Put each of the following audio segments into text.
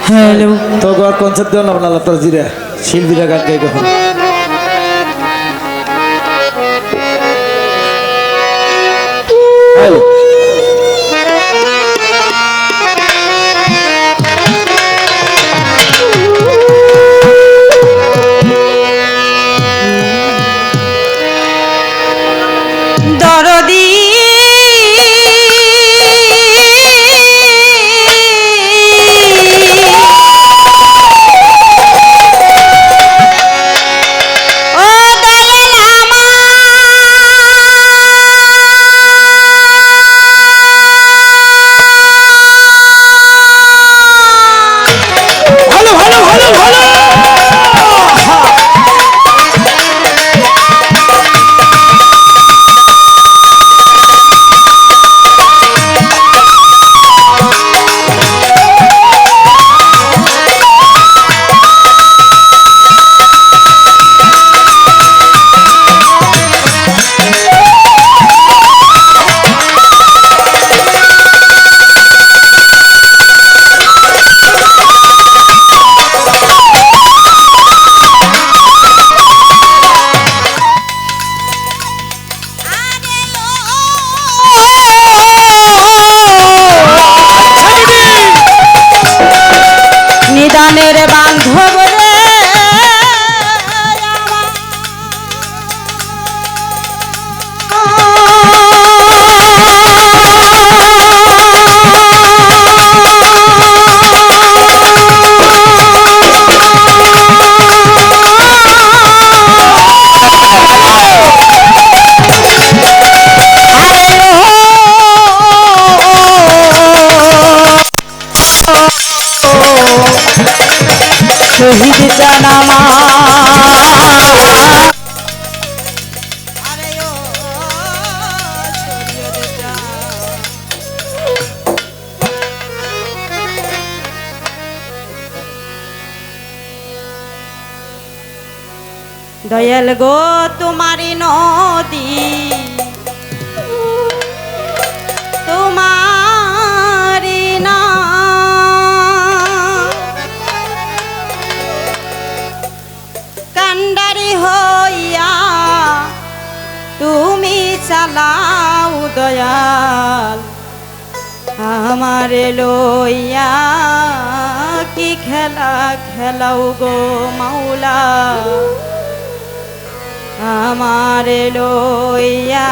Hello তো গর concert দেন আপনারা তোর জিরা শিল্পীরা গান গাই কখন হ্যালো দরদি নিদানের বান্ধব রে শহীদ জানামা দয়াল গো তোমারি নদী তোমারি না কান্ডারি হইয়া তুমি চালাও দয়াল আমারে লইয়া কি খেলা খেলাও গো মাওলা আমারে লইয়া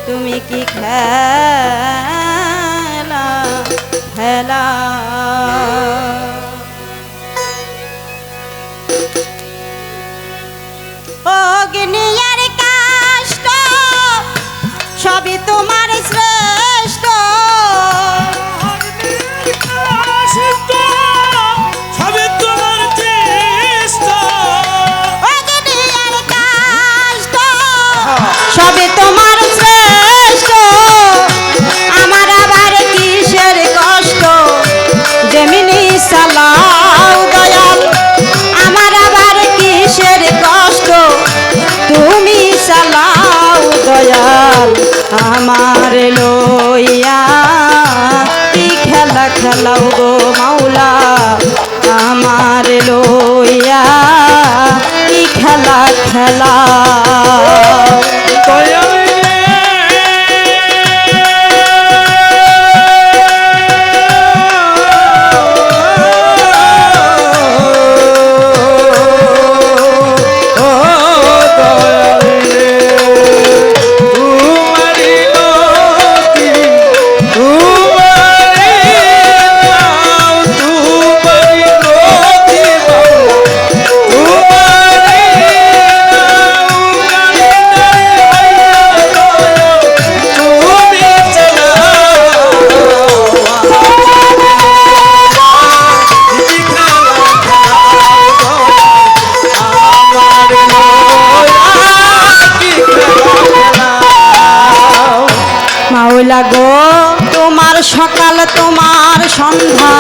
তুমি কি খেলা খেলা অগ্নিয়ার কাষ্ট সবই তোমার শ্রেষ্ঠ সবই তোমার শ্রেষ্ঠ আমার আবার কিসের কষ্ট যেমিনি চালাও দয়াল আমার আবার কিসের কষ্ট তুমি চালাও দয়াল আমার লইয়া কি খেলা খেলাও গো মাওলা আমার লইয়া কি খেলা খেলা লাগো তোমার সকাল তোমার সন্ধ্যা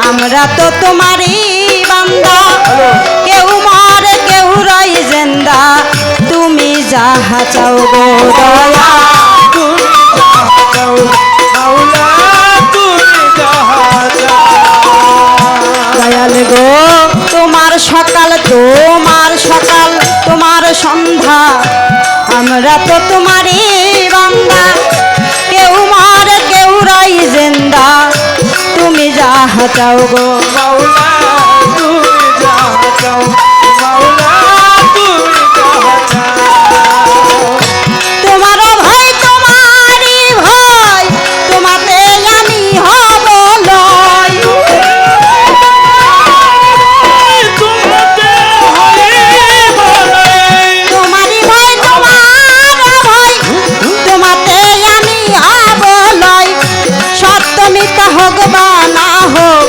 আমরা তো তোমারই বান্দা যাহা চাও গো দয়া দয়াল গো তোমার সকাল তোমার সন্ধ্যা আমরা তো তোমারই বান্দা কেউ মারে কেউ রাই জিন্দা তুমি যাহা চাও গো তোমার ভাই তোমারই ভাই তোমাতে আমি হব লয় তোমারই ভাই ভাই তোমাতে আমি হব লয় সত্য মিথ্যা হোক বা না হোক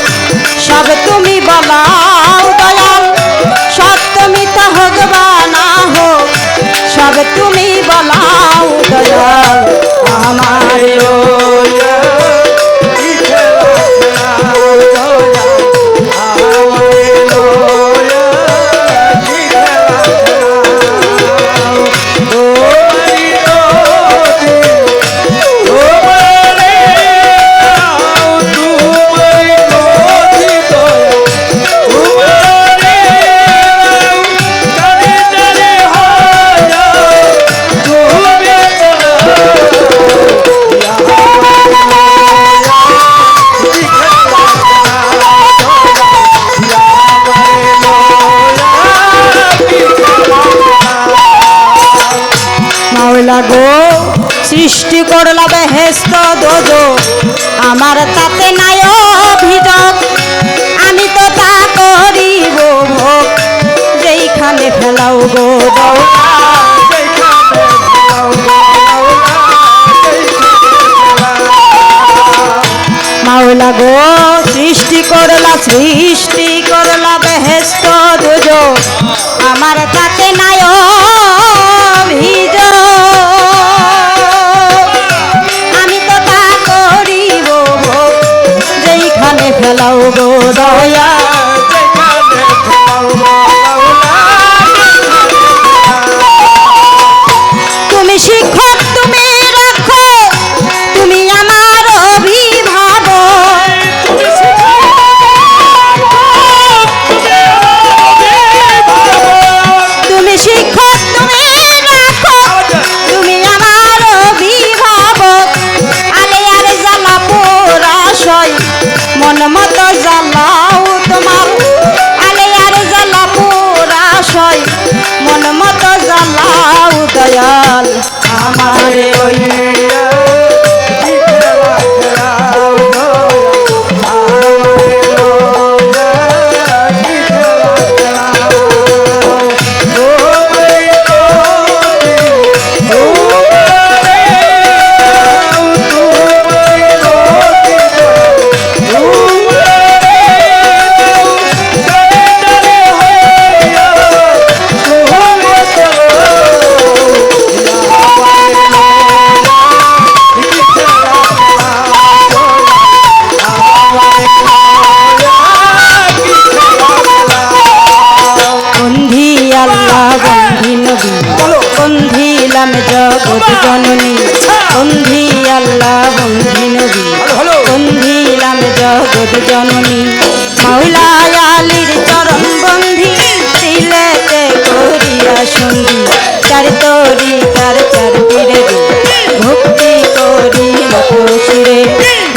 সব তুমি বলাও দয়াল সত্য মিথ্যা হোক বা না হোক সব তুমি বলাও দয়াল আমার গো সৃষ্টি করলা বেহেস্ত দোজো আমার তাতে নাই অভিযোগ আমি তো তা করিব ভোগ যেইখানে ফেলাও গো মাওলা গো সৃষ্টি করলা বেহেস্ত দোজো আমার তাতে নাই অভিযোগ ফেলাও গো দয়া তুমি শিক্ষক তুমি রাখো তুমি আমার অভিভাবক তুমি শিক্ষক তুমি রাখো তুমি আমার অভিভাবক আলে আর জ্বালা পোড়াশয় মন মতো জ্বালাও তোমার আলে আর জ্বালা পোড়াশয় মন মতো জ্বালাও দয়াল আমার ওই জগৎ জননী বন্ধি আল্লাহ বন্ধি নবী বন্ধিলাম জগৎ জননী মাওলা আলীর চরণ বন্ধি সিলেতে করিয়া সন্ধি চার তরি তার চার পীরে ভক্তি করি মতসিরে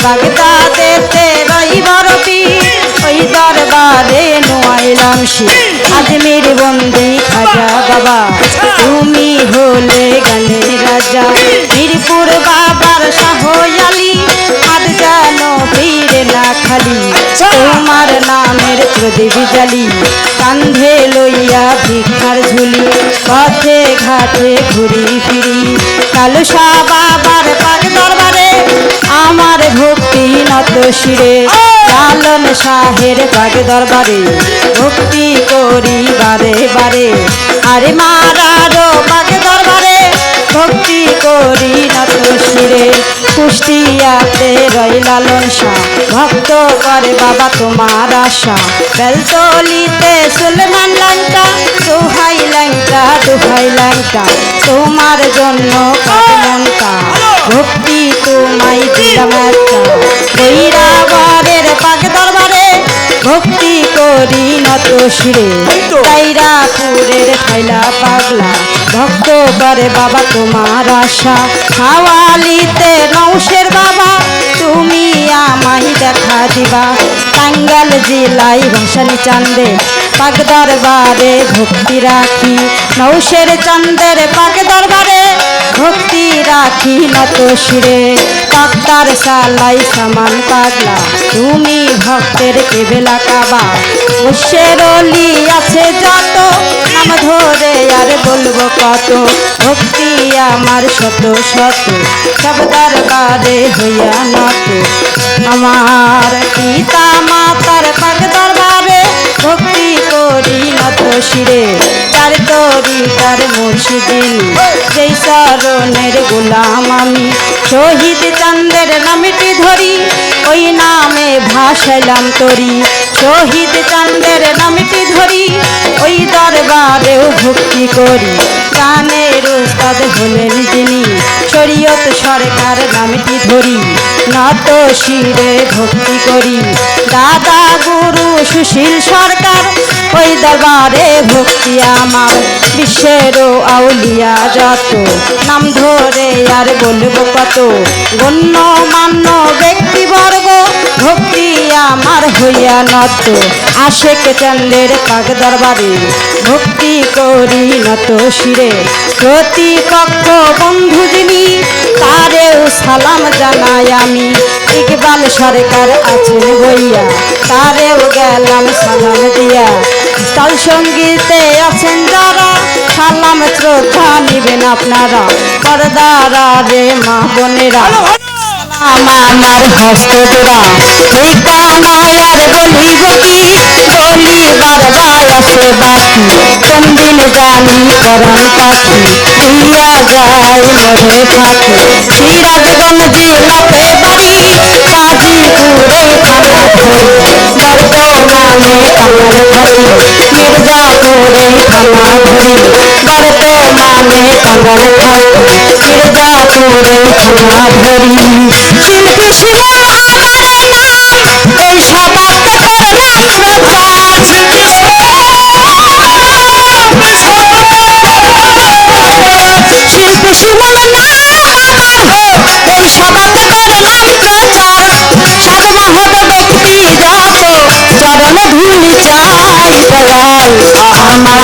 বাগদাদেতে রইবার পীর ওই দরবারে নোয়াইলাম শির আজমির বন্দি খাজা বাবা তুমি হলে গানের রাজা মিরপুর বাবার শাহয়ালি আর জানো ফিরে না খালি তোমার নামের প্রদীপ জালি কান্ধে লইয়া ভিক্ষার ঝুলি পথে ঘাটে ঘুরি ফিরি কালুসা বাবার পাক দরবারে আমার ভক্তি নত শিরে লালন শাহের পাক দরবারে ভক্তি করি বারে বারে আরে মারারো পাক দরবারে ভক্তি করি নত শিরে কুষ্টিয়াতে রই লালন শাহ ভক্ত করে বাবা তোমার আশা বেলতলিতে সুলমান লঙ্কা সোহাই লঙ্কা ভাই ল্যাংটা তোমার জন্য কাটমনটা ভক্তি তোমায় দিলাম একটা বৈরাবারের পাক দরবারে ভক্তি করি নত শিরে তাইরাপুরের খাইলা পাগলা ভক্ত করে বাবা তোমার আশা হাওয়ালিতে নৌশের বাবা তুমি আমায় দেখা দিবা টাঙ্গাল জেলায় ভাসানি চান্দে পাক দরবারে ভক্তি রাখি নৌশের চান্দের পাক দরবারে ভক্তি রাখি নত শিরে ডাক্তার সালাই সামান পাগলা তুমি ভক্তের কেবেলা কাবা মুশের অলি আছে যত নাম ধরে আর বলবো কত ভক্তি আমার শত শত সব দরবারে হইয়া নত আমার পিতা মাতার পাক দরবারে ভক্তি করি নত শিরে তার তরি তার মুর্শিদিন যেই চরণের গোলাম আমি শহীদ চান্দের নামটি ধরি ওই নামে ভাসাইলাম তরি শহীদ চান্দের নামটি ধরি ওই দরবারেও ভক্তি করি গানের উস্তাদ হলেন যিনি শরীয়ত সরকার নামটি ধরি নত শিরে ভক্তি করি দাদা গুরু সুশীল সরকার ওই দরবারে ভক্তি আমার বিশ্বেরও আউলিয়া যত নাম ধরে আর বলবো কত গণ্য মান্য ব্যক্তিবর্গ ভক্তি আমার হইয়া নত আশেক চন্দ্রের পাক দরবারে ভক্তি করি নত শিরে প্রতিপক্ষ বন্ধু যিনি তারেও সালাম জানাই আমি ইকবাল সরকার আছেন বইয়া তারেও গেলাম সালাম দিয়া স্থল সঙ্গীতে আছেন যারা সালাম শ্রদ্ধা নিবেন আপনারা পর্দারা রে মা বোনেরা আমার হস্ত জোড়া এই কানায় আর বলিব কি বলিবার আছে বাকি কোন দিন জানি করম পাখি উইয়া যায় মরে ফাঁকি সিরাজগঞ্জ জেলাতে বাড়ি কাজীপুরে থানা ধরি বর্তমানে কামার ধরি মির্জাপুরে থানা ধরি বর্তমানে কামার ধরি মির্জাপুরে থানা ধরি শিল্পী শিবা আমার নাম এই সবাতে করলাম প্রচার শিল্পী সুমন নাম আমার এই সবাতে করলাম প্রচার সাধমহৎ ব্যক্তি যত চরণ ধুলি চাই বলাই আমার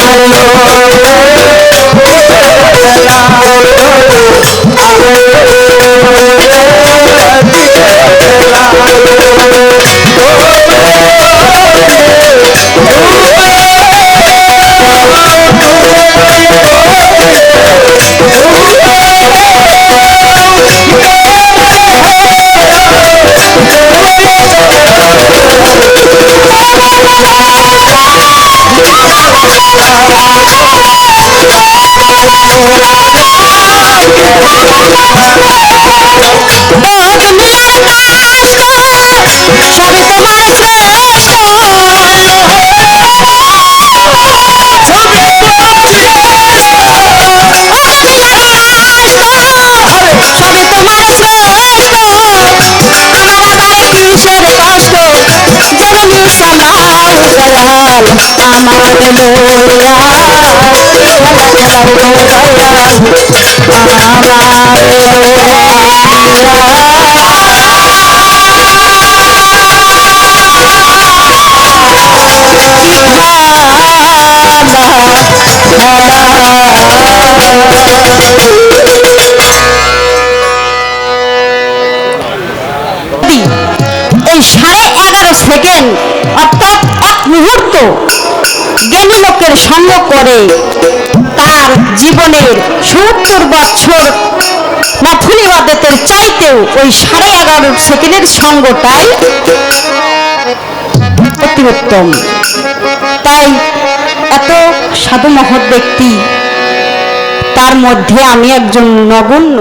এই 11.5 সেকেন্ড অর্থাৎ এক মুহূর্ত জ্ঞানী লোকের সঙ্গ করে তার জীবনের 70 বছর নফল ইবাদতের চাইতেও ওই 11.5 সেকেন্ডের সঙ্গটাই অতি উত্তম। তাই এত সাধু মহৎ ব্যক্তি, তার মধ্যে আমি একজন নগণ্য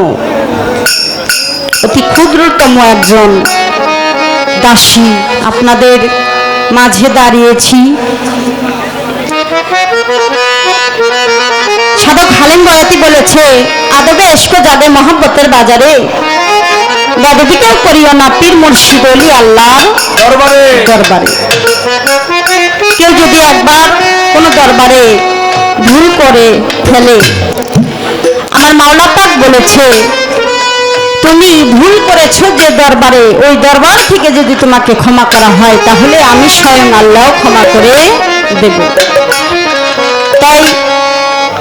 অতি ক্ষুদ্রতম একজন দাসী আপনাদের মাঝে দাঁড়িয়েছি। সাধক সালেম বয়াতি বলেছে, আদবে এশক যাবে মহব্বতের বাজারে, বেদবিকেও করিও না পীর মুর্শিদ অলি আল্লাহর দরবারে দরবারে। কেউ যদি একবার কোনো দরবারে ভুল করে ফেলে, আমার মাওলা পাক বলেছে, তুমি ভুল করেছো যে দরবারে, ওই দরবার থেকে যদি তোমাকে ক্ষমা করা হয় তাহলে আমি স্বয়ং আল্লাহ ক্ষমা করে দেব। তাই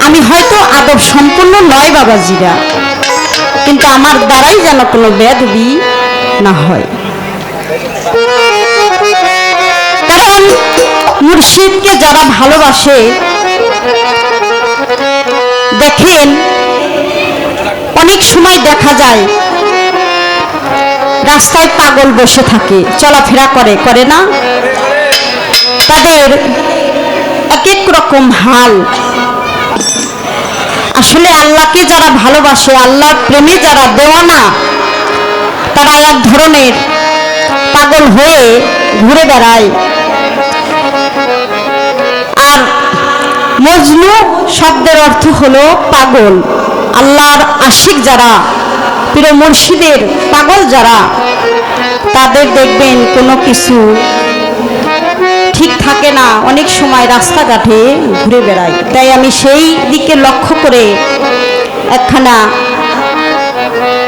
আমি হয়তো আদব সম্পূর্ণ নয় বাবাজিরা, কিন্তু আমার দ্বারাই যেন কোনো বেয়াদবি না হয়। কারণ মুর্শিদকে যারা ভালোবাসে, দেখেন অনেক সময় দেখা যায় রাস্তায় পাগল বসে থাকে, চলাফেরা করে না, তাদের এক এক রকম হাল। আসলে আল্লাহকে যারা ভালোবাসে, আল্লাহর প্রেমে যারা দেওয়ানা, তারা এক ধরনের পাগল হয়ে ঘুরে বেড়ায়। আর মজনু শব্দের অর্থ হলো পাগল। আল্লাহর আশিক যারা, প্রিয় মুর্শিদের পাগল যারা, তাদের দেখবেন কোনো কিছু ঠিক থাকে না, অনেক সময় রাস্তাঘাটে ঘুরে বেড়ায়। তাই আমি সেই দিকে লক্ষ্য করে একখানা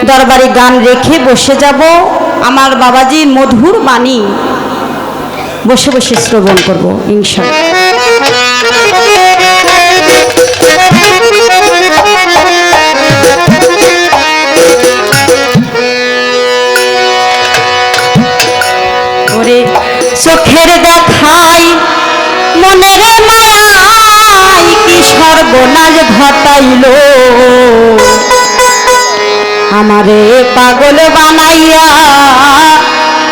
দরবারি গান রেখে বসে যাব। আমার বাবাজির মধুর বাণী বসে বসে শ্রবণ করব ইনশাআল্লাহ। চোখের দেখাই মনের মায়াই কি সর্বনাশ ঘটাইল, আমারে পাগল বানাইয়া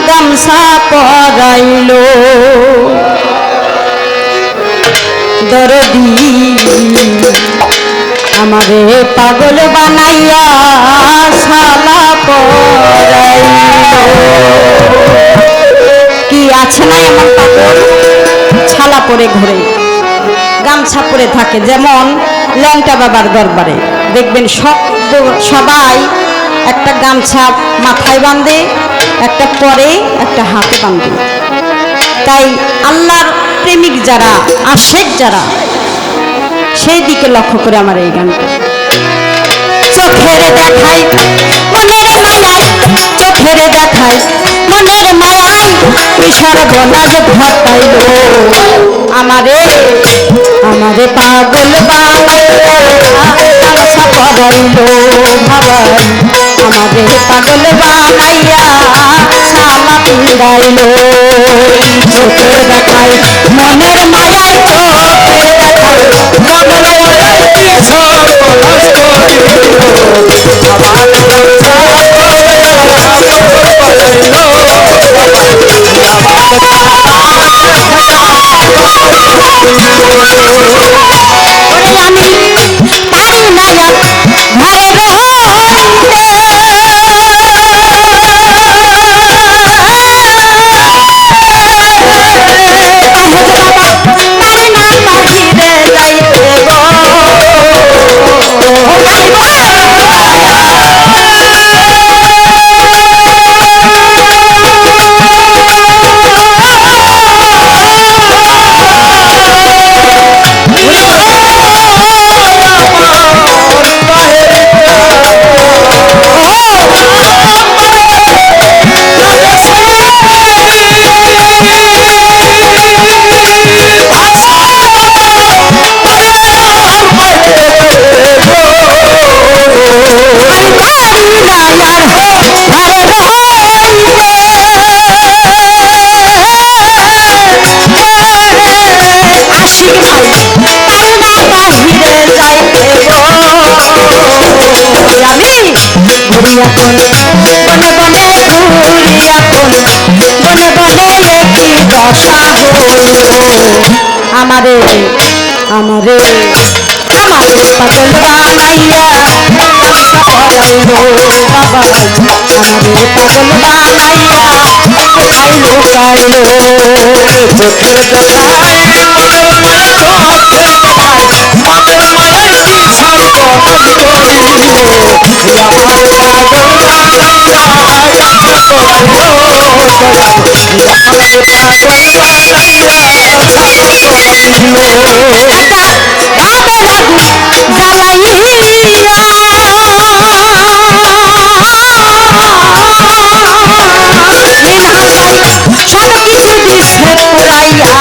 গামছা পরাইল। দরদি আমারে পাগল বানাইয়া শালা পরাইল। কি আছে না এমন পাগল, ছালা পরে ঘুরে, গামছা পরে থাকে। যেমন ল্যাংটা বাবার দরবারে দেখবেন সবাই একটা গামছা মাথায় বাঁধে, একটা পরে, একটা হাতে বাঁধে। তাই আল্লাহর প্রেমিক যারা, আশেক যারা, সেই দিকে লক্ষ্য করে আমার এই গানটা। চোখের দেখাই মনের মায়াই, চোখের দেখাই মনের মায়াই কি সর্বনাশ ঘটাইল, আমারে আমারে পাগল বানাইয়া গামছা পরাইল ভাবাই, আমারে পাগল বানাইয়া শালা পিড়াইল। চোখের দেখাই মনের মায়াই, চোখের দেখাই মনের মায়াই কি সর্বনাশ এখন বনে বনে ঘুরি, এখন বনে বনে কি দশা হইল, আমারে আমারে আমারে পাগল বানাইয়া গামছা পরাইল বাবা, আমারে পাগল বানাইয়া কোথায় লুকাইল। চোখের দেখাই মনের মায়া, চোখের দেখাই মনের মায়া কি সর্ব ভাবের আগুন সব কিছু দিছে পুরাইয়া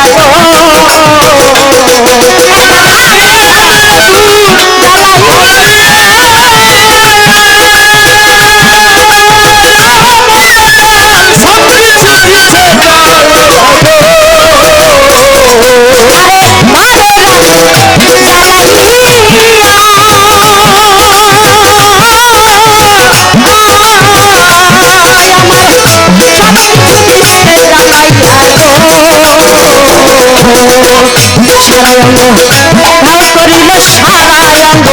ঘাও করিল সারা অঙ্গ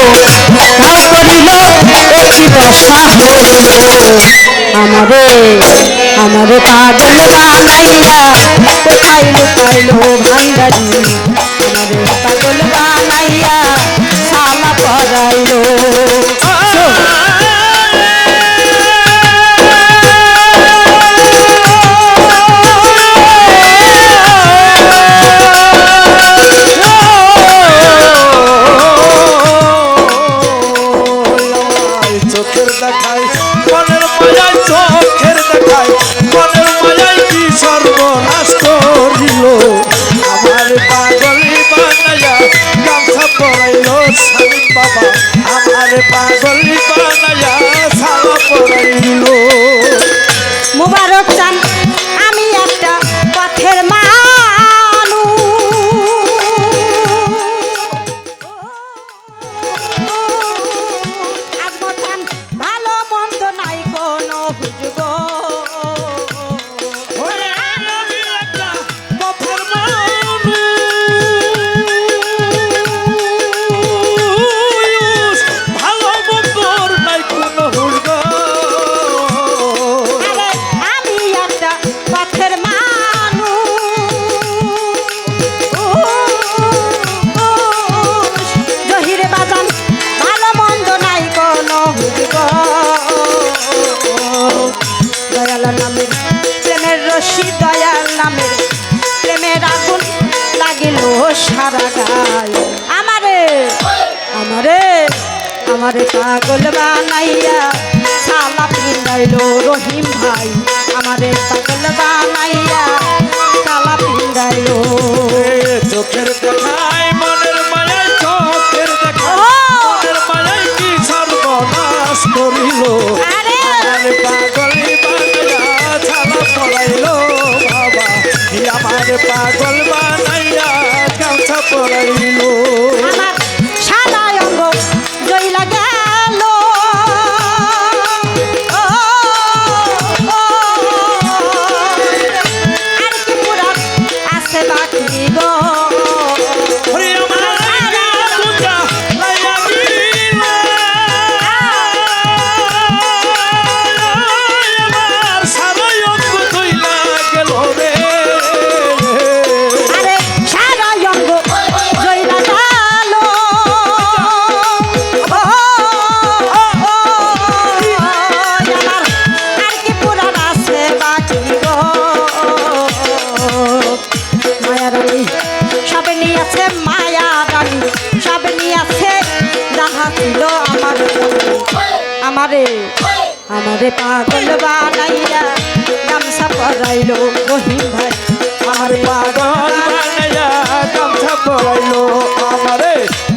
ঘাও করিল একটি বসা আমারে আমারে পাগল বানাইয়া কোথায় লুকাইল ভান্ডারি আমারে পাগল বানাইয়া সালা পরাইল মুবারক চান আমি একটা পথের মানুষ আজমতান ভালো মন্দ নাই কোনো বুঝব সারা গায় আমারে আমারে আমারে পাগল বানাইয়া সালা পিন্দাইলো রহিম ভাই আমারে পাগল বানাইয়া সালা পিন্দাইলো চোখের দেখায় মনের মায়ায় চোখের দেখায় মনের মায়ায় কি সর্বনাশ করিল আমারে পাগল বানাইয়া ছালা পড়াইলো বাবা আমারে পাগল বানাইয়া গামছা পড়াইলো আমার সাদা অঙ্গ জইলা গেল আর কি পুরা আছে বাকি গো আমারে আমারে পাগল বানাইয়া গামছা পরাইলো রহিম ভাই আমারে পাগল বানাইয়া গামছা পরাইলো আমারে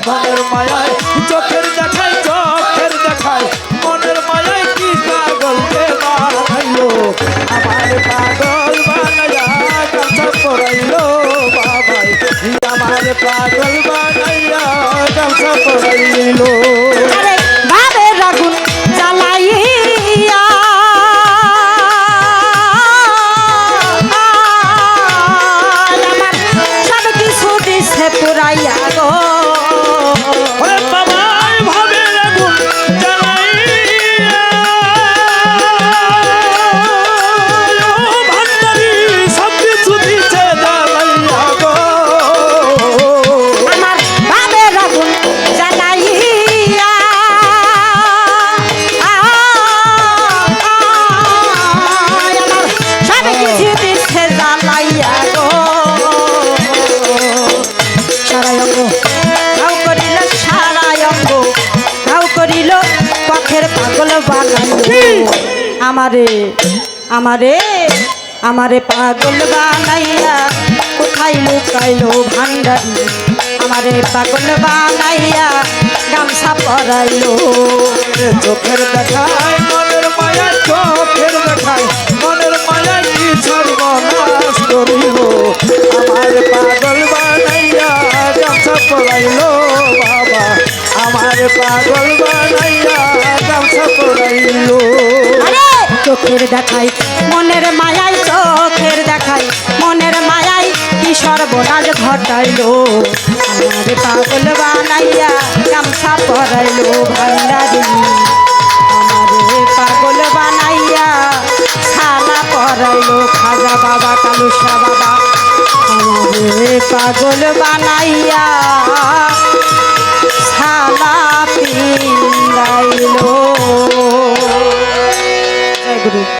মনের মায়ায় চোখের দেখায় মনের মায়ায় কি পাগলকে বানাইলো আমারে পাগল বানাইয়া গামছা পরাইলো বাবাই আমারে পাগল বানাইয়া গামছা পরাইলো ভাবের আগুন জ্বালাইয়া আমার সব কিছু দিছে পুরাইয়া গো আমার ভাবের আগুন জ্বালাইয়া বানাইলো আমারে আমারে আমারে পাগল বানাইয়া কোথায় লুকাইলো ভান্ডারি আমারে পাগল বানাইয়া গামছা পরাইলো চোখের দেখায় মনের মায়া চোখের দেখায় মনের মায়া কি সর্বনাশ করিল আমার পাগল বানাইয়া গামছা পরাইলো বাবা আমার পাগল বানাইয়া গামছা পরাইলো চোখের দেখাই মনের মায়াই চোখের দেখাই মনের মায়াই কি সর্বনাশ ঘটাইলো আমারে পাগল বানাইয়া গামছা পরাইলো ভান্ডারি আমারে পাগল বানাইয়া ছানা পরাইলো খাজা বাবা কালুসা বাবা আমারে পাগল বানাইয়া ছানা পিন্দাইলো জয় গুরু।